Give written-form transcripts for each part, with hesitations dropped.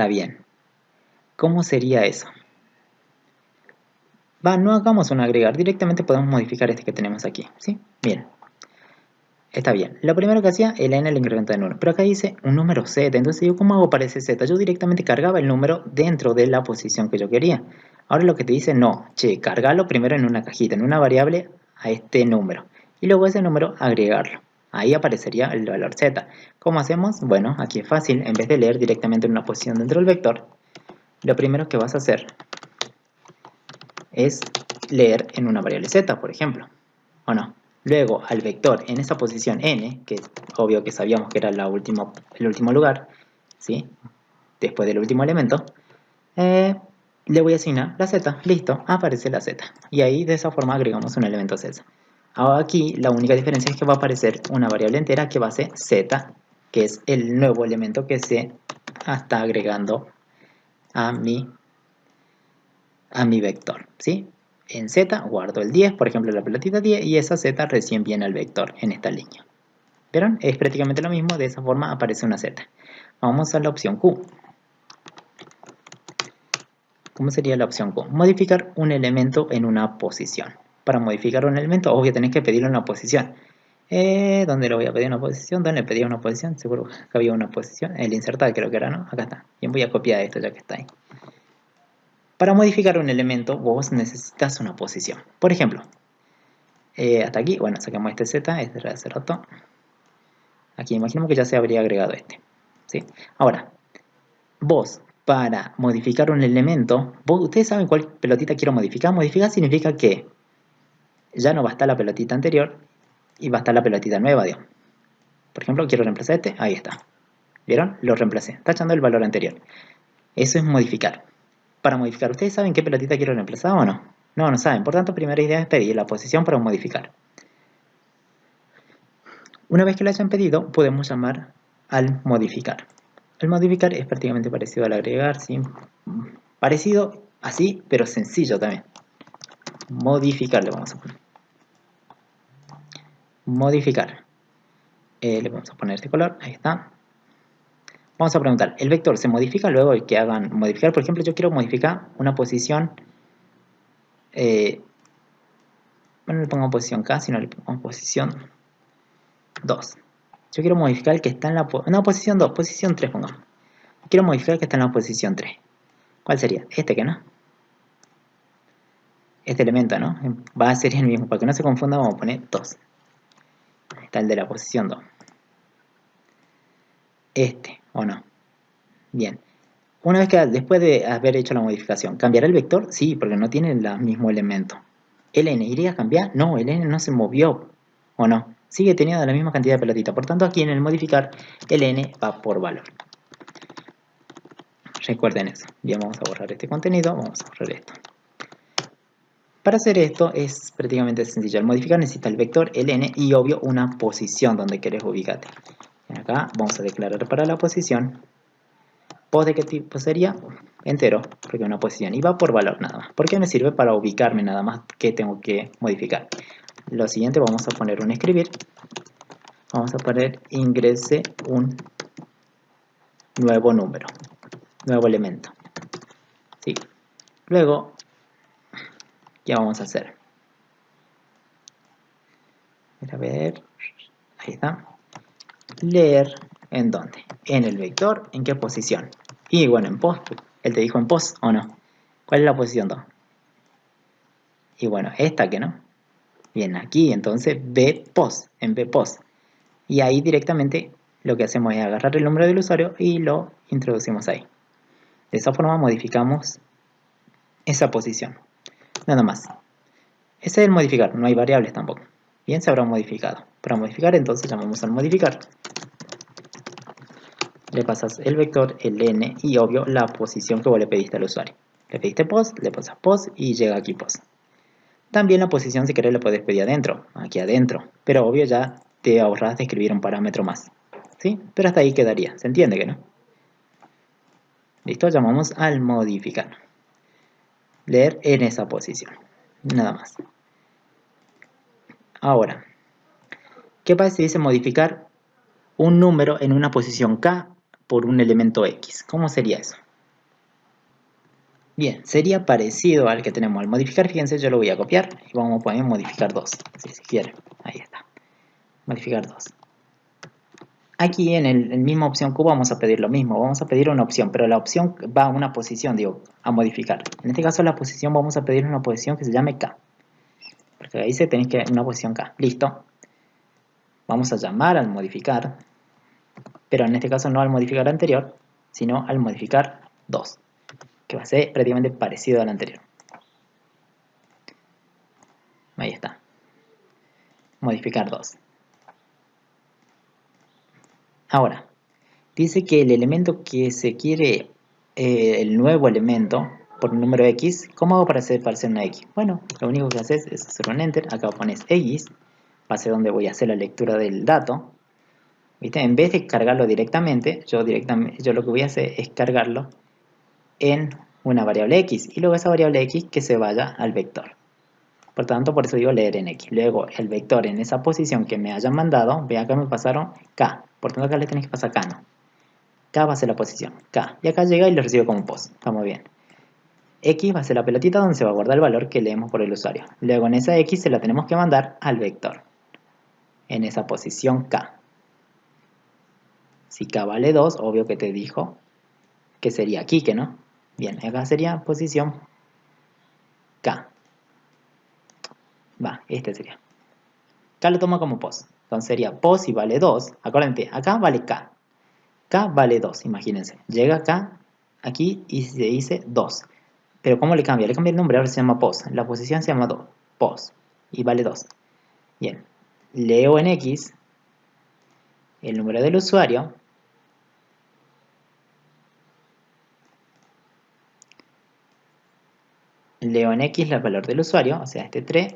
Está bien. ¿Cómo sería eso? No hagamos un agregar, directamente podemos modificar este que tenemos aquí, ¿sí? Bien. Está bien. Lo primero que hacía, el n lo incrementa en 1. Pero acá dice un número z. Entonces yo, ¿cómo hago para ese z? Yo directamente cargaba el número dentro de la posición que yo quería. Ahora lo que te dice, no. Che, cargalo primero en una cajita, en una variable, a este número. Y luego ese número agregarlo. Ahí aparecería el valor z. ¿Cómo hacemos? Bueno, aquí es fácil. En vez de leer directamente en una posición dentro del vector, lo primero que vas a hacer es leer en una variable z, por ejemplo. ¿O no? Luego al vector en esa posición n, que es obvio que sabíamos que era el último lugar, ¿sí? Después del último elemento, le voy a asignar la z. Listo, aparece la z. Y ahí de esa forma agregamos un elemento z. Ahora aquí la única diferencia es que va a aparecer una variable entera que va a ser z, que es el nuevo elemento que se está agregando a mi vector, ¿sí? En z guardo el 10, por ejemplo la pelotita 10, y esa z recién viene al vector en esta línea. ¿Vieron? Es prácticamente lo mismo, de esa forma aparece una z. Vamos a la opción Q. ¿Cómo sería la opción Q? Modificar un elemento en una posición. Para modificar un elemento, obvio tenés que pedirle una posición. ¿Dónde le voy a pedir una posición? ¿Dónde le pedí una posición? Seguro que había una posición. El insertar creo que era, ¿no? Acá está. Bien, voy a copiar esto ya que está ahí. Para modificar un elemento, vos necesitas una posición. Por ejemplo, hasta aquí, bueno, sacamos este z, este era hace rato. Aquí imaginemos que ya se habría agregado este, ¿sí? Ahora, vos, para modificar un elemento, ustedes saben cuál pelotita quiero modificar. Modificar significa que ya no va a estar la pelotita anterior y va a estar la pelotita nueva, digamos. Por ejemplo, quiero reemplazar este, ahí está. ¿Vieron? Lo reemplacé, tachando el valor anterior. Eso es modificar. Para modificar, ¿ustedes saben qué pelotita quiero reemplazar o no? No, no saben. Por tanto, primera idea es pedir la posición para modificar. Una vez que lo hayan pedido, podemos llamar al modificar. El modificar es prácticamente parecido al agregar, ¿sí? Parecido así, pero sencillo también. Modificar le vamos a poner. Modificar. Le vamos a poner este color, ahí está. Vamos a preguntar, ¿el vector se modifica luego de que hagan modificar? Por ejemplo, yo quiero modificar una posición, bueno, le pongo posición K, sino le pongo posición 2. Yo quiero modificar el que está en la posición 2, posición 3 pongamos. Quiero modificar el que está en la posición 3. ¿Cuál sería? Este que no. Este elemento, ¿no? Va a ser el mismo. Para que no se confunda, vamos a poner 2. Ahí está el de la posición 2. Este, ¿o no? Bien. Una vez que después de haber hecho la modificación, ¿cambiará el vector? Sí, porque no tiene el mismo elemento. ¿El n iría a cambiar? No, el n no se movió, ¿o no? Sigue teniendo la misma cantidad de pelotita. Por tanto, aquí en el modificar, el n va por valor. Recuerden eso. Bien, vamos a borrar este contenido, vamos a borrar esto. Para hacer esto es prácticamente sencillo. Al modificar necesita el vector, el n y obvio una posición donde querés ubicarte. Acá vamos a declarar para la posición. ¿Post de qué tipo sería? Entero, porque una posición. Y va por valor nada más. ¿Por qué me sirve? Para ubicarme nada más que tengo que modificar. Lo siguiente vamos a poner un escribir. Vamos a poner ingrese un nuevo número. Nuevo elemento. ¿Sí? Luego, ¿qué vamos a hacer? A ver, ahí está. Leer, ¿en dónde? En el vector, ¿en qué posición? Y bueno, en post, él te dijo en post o no. ¿Cuál es la posición 2? Y bueno, esta que no. Bien, aquí entonces bpost, en bpost. Y ahí directamente lo que hacemos es agarrar el número del usuario y lo introducimos ahí. De esa forma modificamos esa posición. Nada más. Ese es el modificar, no hay variables tampoco. Bien, se habrá modificado. Para modificar entonces llamamos al modificar. Le pasas el vector, el n y obvio la posición que vos le pediste al usuario. Le pediste post, le pasas post y llega aquí post. También la posición si querés la puedes pedir adentro, aquí adentro. Pero obvio ya te ahorras de escribir un parámetro más. ¿Sí? Pero hasta ahí quedaría. ¿Se entiende que no? Listo, llamamos al modificar. Leer en esa posición. Nada más. Ahora, ¿qué pasa si dice modificar un número en una posición K por un elemento X? ¿Cómo sería eso? Bien, sería parecido al que tenemos al modificar. Fíjense, yo lo voy a copiar y vamos a poner modificar 2. Si quieren, ahí está. Modificar 2. Aquí en el misma opción Q vamos a pedir lo mismo. Vamos a pedir una opción, pero la opción va a una posición, digo, a modificar. En este caso la posición vamos a pedir una posición que se llame K. Porque ahí se tenéis que una posición K. Listo. Vamos a llamar al modificar, pero en este caso no al modificar anterior, sino al modificar 2, que va a ser prácticamente parecido al anterior. Ahí está. Modificar 2. Ahora, dice que el elemento que se quiere, el nuevo elemento, por un número X, ¿cómo hago para hacer una X? Bueno, lo único que haces es hacer un Enter, acá pones X, va a ser donde voy a hacer la lectura del dato. ¿Viste? En vez de cargarlo directamente, yo lo que voy a hacer es cargarlo en una variable X, y luego esa variable X que se vaya al vector. Por tanto, por eso digo leer en X. Luego, el vector en esa posición que me hayan mandado, vean que me pasaron K. Por tanto, acá le tenés que pasar K, ¿no? K va a ser la posición, K. Y acá llega y lo recibe como post. Está muy bien. X va a ser la pelotita donde se va a guardar el valor que leemos por el usuario. Luego en esa X se la tenemos que mandar al vector. En esa posición K. Si K vale 2, obvio que te dijo que sería aquí, que no. Bien, acá sería posición K. Va, este sería. K lo toma como post. Entonces sería post y vale 2. Acuérdense, acá vale K. K vale 2, imagínense. Llega acá, aquí y se dice 2. Pero ¿cómo le cambia? Le cambia el nombre, ahora se llama post. La posición se llama post y vale 2. Bien, leo en X el número del usuario. Leo en X el valor del usuario, o sea, este 3.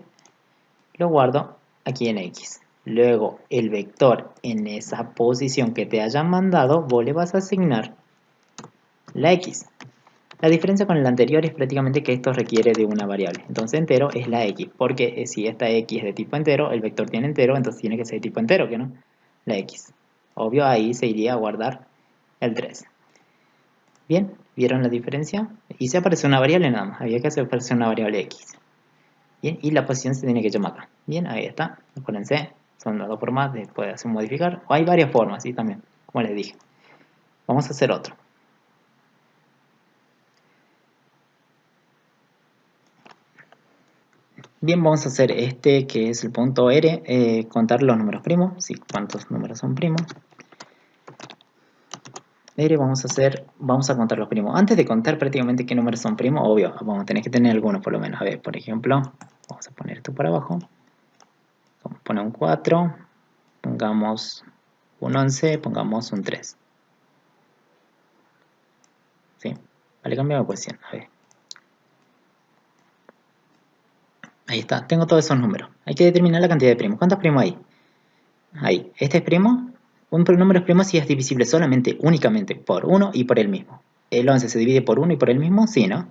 Lo guardo aquí en X. Luego, el vector en esa posición que te hayan mandado, vos le vas a asignar la X. La diferencia con el anterior es prácticamente que esto requiere de una variable. Entonces entero es la X, porque si esta X es de tipo entero, el vector tiene entero, entonces tiene que ser de tipo entero, ¿que no? La X. Obvio, ahí se iría a guardar el 3. Bien, ¿vieron la diferencia? Y se apareció una variable nada más, había que aparecer una variable X. Bien, y la posición se tiene que llamar acá. Bien, ahí está. Acuérdense, son las dos formas de poder hacer modificar. O hay varias formas, ¿sí? También, como les dije. Vamos a hacer otro. Bien, vamos a hacer este que es el punto R, contar los números primos, sí, cuántos números son primos. R vamos a contar los primos. Antes de contar prácticamente qué números son primos, obvio, vamos a tener que tener algunos por lo menos. A ver, por ejemplo, vamos a poner esto para abajo. Vamos a poner un 4, pongamos un 11, pongamos un 3. ¿Sí? Vale, cambiamos de posición, a ver. Ahí está, tengo todos esos números. Hay que determinar la cantidad de primos. ¿Cuántos primos hay? Ahí, este es primo. Un número es primo si es divisible solamente, únicamente por 1 y por el mismo. ¿El 11 se divide por 1 y por el mismo? Sí, ¿no?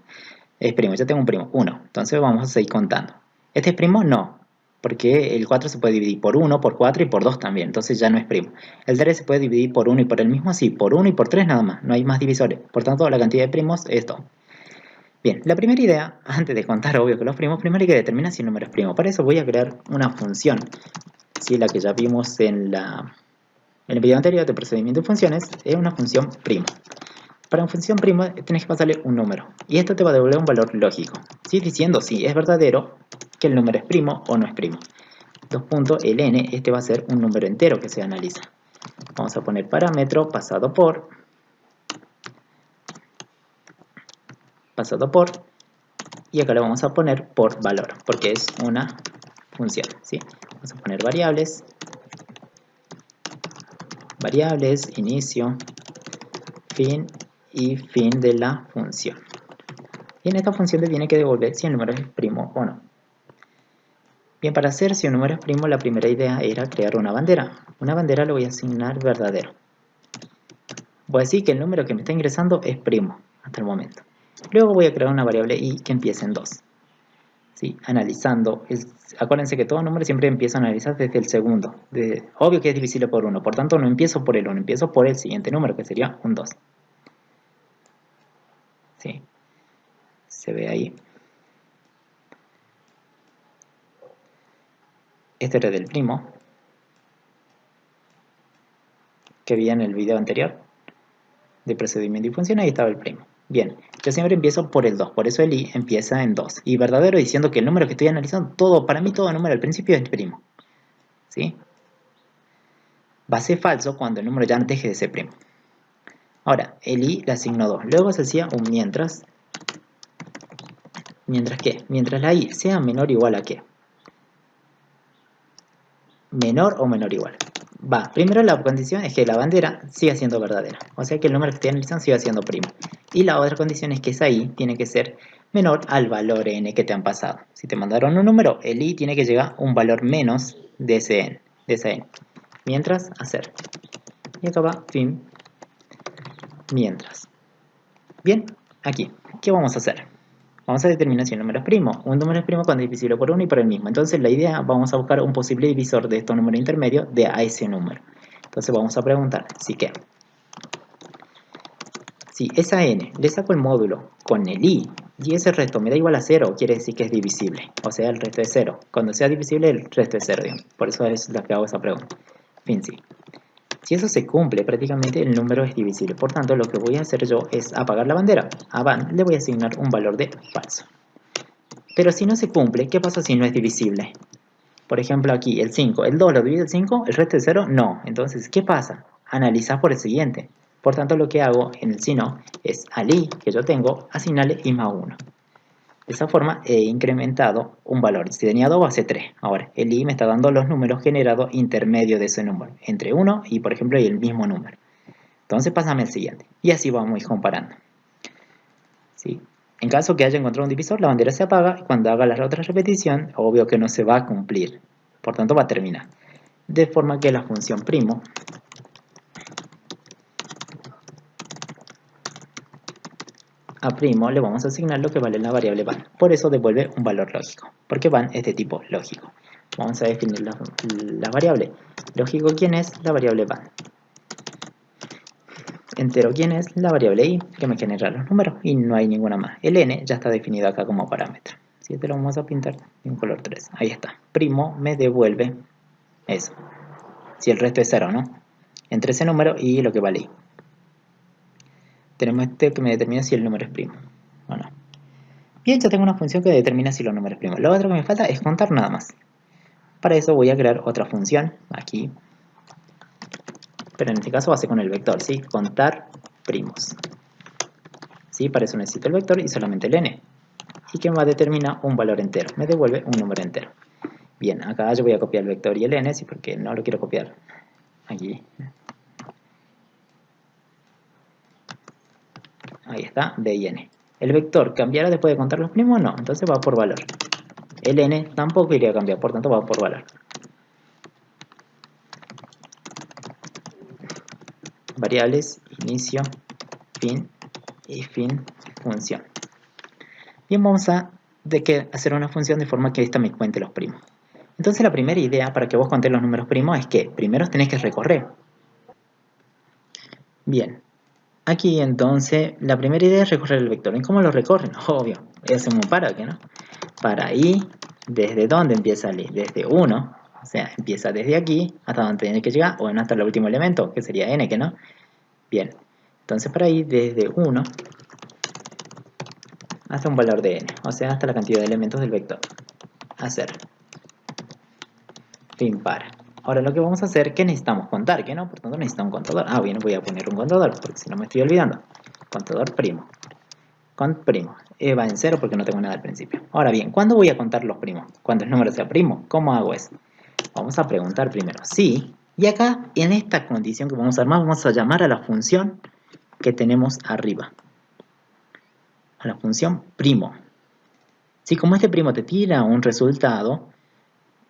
Es primo, ya tengo un primo, 1. Entonces vamos a seguir contando. ¿Este es primo? No, porque el 4 se puede dividir por 1, por 4 y por 2 también, entonces ya no es primo. El 3 se puede dividir por 1 y por el mismo, sí, por 1 y por 3 nada más, no hay más divisores. Por tanto, la cantidad de primos es 2. Bien, la primera idea, antes de contar obvio que los primos, primero hay que determinar si el número es primo. Para eso voy a crear una función, ¿sí? La que ya vimos en el video anterior de procedimiento de funciones, es una función primo. Para una función primo tienes que pasarle un número, y esto te va a devolver un valor lógico, ¿sí? Diciendo si es verdadero que el número es primo o no es primo. Ln, este va a ser un número entero que se analiza. Vamos a poner parámetro pasado por, y acá le vamos a poner por valor, porque es una función, ¿sí? Vamos a poner variables, inicio, fin y fin de la función. Y en esta función te tiene que devolver si el número es primo o no. Bien, para hacer si un número es primo, la primera idea era crear una bandera. Una bandera le voy a asignar verdadero. Voy a decir que el número que me está ingresando es primo hasta el momento. Luego voy a crear una variable i que empiece en 2. ¿Sí? Analizando, acuérdense que todo número siempre empieza a analizar desde el segundo. Obvio que es divisible por 1, por tanto no empiezo por el 1, empiezo por el siguiente número, que sería un 2. ¿Sí? se ve ahí. Este era del primo, que vi en el video anterior de procedimiento y función. Ahí estaba el primo. Bien, yo siempre empiezo por el 2, por eso el i empieza en 2. Y verdadero diciendo que el número que estoy analizando, para mí todo número al principio es primo. ¿Sí? Va a ser falso cuando el número ya deje de ser primo. Ahora, el i le asigno 2. Luego se hacía un mientras. ¿Mientras qué? Mientras la i sea menor o igual a qué. Menor o menor o igual. Primero la condición es que la bandera siga siendo verdadera. O sea que el número que estoy analizando siga siendo primo. Y la otra condición es que esa i tiene que ser menor al valor n que te han pasado. Si te mandaron un número, el i tiene que llegar a un valor menos de ese n, de esa n. Mientras, hacer. Y acá va fin. Mientras. Bien, aquí. ¿Qué vamos a hacer? Vamos a determinar si el número es primo. Un número es primo cuando es divisible por 1 y por el mismo. Entonces la idea, vamos a buscar un posible divisor de estos números intermedios a ese número. Entonces vamos a preguntar si qué. Si esa n le saco el módulo con el i y ese resto me da igual a 0, quiere decir que es divisible. O sea, el resto es 0. Cuando sea divisible, el resto es 0. Digamos. Por eso es lo que hago esa pregunta. Fin, sí. Si eso se cumple, prácticamente el número es divisible. Por tanto, lo que voy a hacer yo es apagar la bandera. A van le voy a asignar un valor de falso. Pero si no se cumple, ¿qué pasa si no es divisible? Por ejemplo, aquí el 5. ¿El 2 lo divide el 5? ¿El resto es 0? No. Entonces, ¿qué pasa? Analizar por el siguiente. Por tanto, lo que hago en el si no es al i que yo tengo, asignarle i más 1. De esa forma he incrementado un valor. Si tenía 2 va a ser 3. Ahora, el i me está dando los números generados intermedios de ese número. Entre 1 y, por ejemplo, y el mismo número. Entonces, pásame el siguiente. Y así vamos a ir comparando. ¿Sí? En caso que haya encontrado un divisor, la bandera se apaga y cuando haga la otra repetición, obvio que no se va a cumplir. Por tanto, va a terminar. De forma que la función primo a primo le vamos a asignar lo que vale la variable van. Por eso devuelve un valor lógico, porque van es de tipo lógico. Vamos a definir la variable. Lógico, ¿quién es? La variable van. Entero, ¿quién es? La variable i, que me genera los números, y no hay ninguna más. El n ya está definido acá como parámetro. Si este lo vamos a pintar en color 3. Ahí está. Primo me devuelve eso. Si el resto es 0, ¿no? Entre ese número y lo que vale i. Tenemos este que me determina si el número es primo o no. Bien, ya tengo una función que determina si los números primos. Lo otro que me falta es contar nada más. Para eso voy a crear otra función aquí. Pero en este caso va a ser con el vector, ¿sí? Contar primos. ¿Sí? Para eso necesito el vector y solamente el n. Y que me va a determinar un valor entero. Me devuelve un número entero. Bien, acá yo voy a copiar el vector y el n, ¿sí? Porque no lo quiero copiar aquí. Ahí está, b y n. ¿El vector cambiará después de contar los primos? No, entonces va por valor. El n tampoco iría a cambiar, por tanto va por valor. Variables, inicio, fin y fin, función. Bien, vamos a hacer una función de forma que esta me cuente los primos. Entonces la primera idea para que vos contés los números primos es que primero tenés que recorrer. Bien, aquí entonces la primera idea es recorrer el vector. ¿Y cómo lo recorren? Obvio, hacemos un para, ¿no? Para i, ¿desde dónde empieza el i? Desde 1, o sea, empieza desde aquí hasta donde tiene que llegar, o hasta el último elemento, que sería n, ¿que no? Bien, entonces para i desde 1 hasta un valor de n, o sea, hasta la cantidad de elementos del vector. Hacer. Fin para. Ahora lo que vamos a hacer, ¿qué necesitamos? Contar, ¿qué no? Por tanto necesita un contador. Ah, bien, voy a poner un contador, porque si no me estoy olvidando. Contador primo. Cont primo. Va en 0 porque no tengo nada al principio. Ahora bien, ¿cuándo voy a contar los primos? Cuando el número sea primo. ¿Cómo hago eso? Vamos a preguntar primero sí. Y acá, en esta condición que vamos a armar, vamos a llamar a la función que tenemos arriba. A la función primo. Si como este primo te tira un resultado,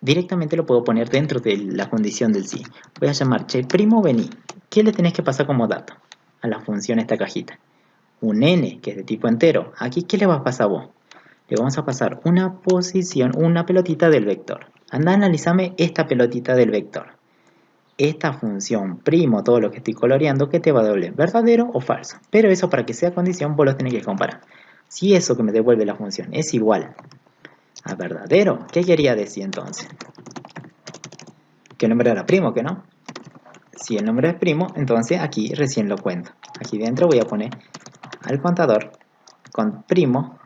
directamente lo puedo poner dentro de la condición del sí. Voy a llamar che primo vení. ¿Qué le tenés que pasar como dato a la función esta cajita? Un n que es de tipo entero. Aquí, ¿qué le va a pasar a vos? Le vamos a pasar una posición, una pelotita del vector. Anda, analízame esta pelotita del vector. Esta función primo, todo lo que estoy coloreando, ¿qué te va a devolver? ¿Verdadero o falso? Pero eso para que sea condición vos lo tenés que comparar. Si eso que me devuelve la función es igual a verdadero, ¿qué quería decir entonces? Que el número era primo, ¿que no? Si el número es primo, entonces aquí recién lo cuento. Aquí dentro voy a poner al contador con primo